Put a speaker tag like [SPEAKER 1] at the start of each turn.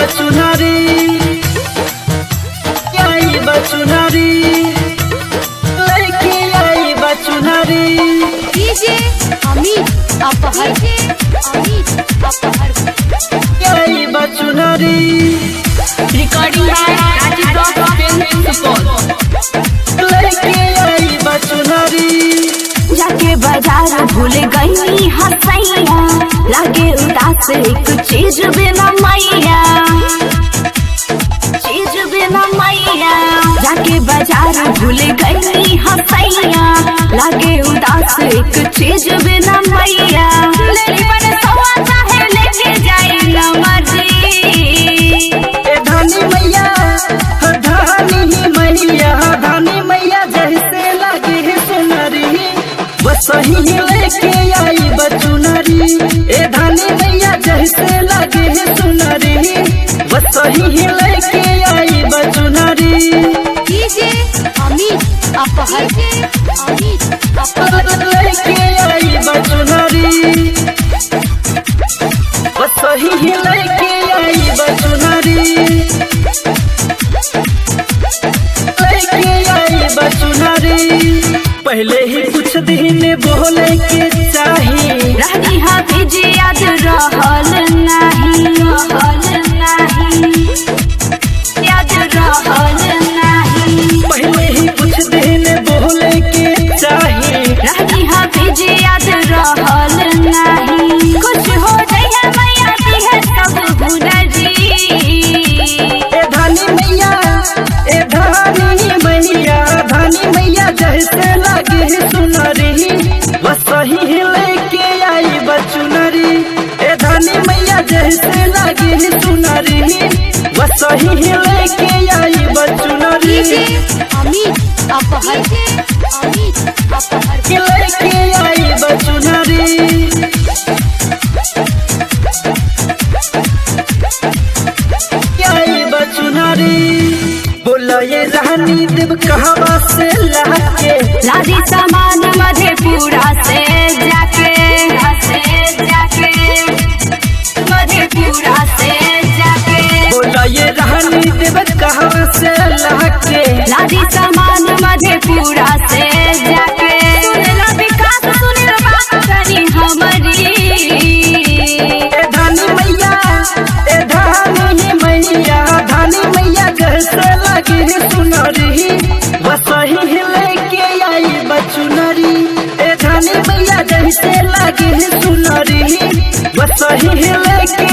[SPEAKER 1] बचुनारी आई बचुनारी लड़की आई बचुनारी।
[SPEAKER 2] डीजे अमित अपहर
[SPEAKER 1] आई Bachunari
[SPEAKER 2] recording by Rajiv rock film Supaul.
[SPEAKER 1] लड़की आई बचुनारी
[SPEAKER 3] जाके बाजार भूल गई हसैया लागे उदास एक चीज बिना मैया जाके बाजार भूल गई हसैया लागे उदास एक चीज बिना मैया लेके जाए नमरी
[SPEAKER 1] धानी मैया धानी मैया जैसे लगे है सुनरी वही लेके आई बचुनरी। ए धानी मैया जैसे लगे है सुनरी वही लेके आई बचुनरी।
[SPEAKER 2] डीजे अमित अपहर
[SPEAKER 1] लेके आई बचुनरी वही लेके आई बचुनरी लेके आई बचुनरी। पहले ही कुछ दिन बोले के चाहिए
[SPEAKER 3] रानी हाफिज याद रहल नहीं याद रहल नहीं
[SPEAKER 1] पहले ही कुछ दिन बोले के चाहिए
[SPEAKER 3] रानी हाफिज याद रहल नहीं कुछ हो जाए मैया दी है सब हुनरी।
[SPEAKER 1] ए धानी मैया जैसे लगे है सुनरी वही लेके आई बचुनरी। ए धानी मैया जैसे लगे है सुनरी वही लेके आई बचुनरी।
[SPEAKER 2] डीजे अमित अपहर
[SPEAKER 1] लेके आई बचुनरी आई बचुनरी। बोला ये रानी देव कहवा से लाके
[SPEAKER 3] लादी सामान मधेपुरा से जाके मधेपुरा से जाके
[SPEAKER 1] बोला ये रानी देव कहवा से लाके
[SPEAKER 3] लादी सामान मधेपुरा से जाके सुनला विकास सुनला बात करी हमारी।
[SPEAKER 1] ए धानी मैया जैसे लगे है सुनरी वही लेके आई बचुनरी। ए धानी मैया जैसे लगे है सुनरी वही लेके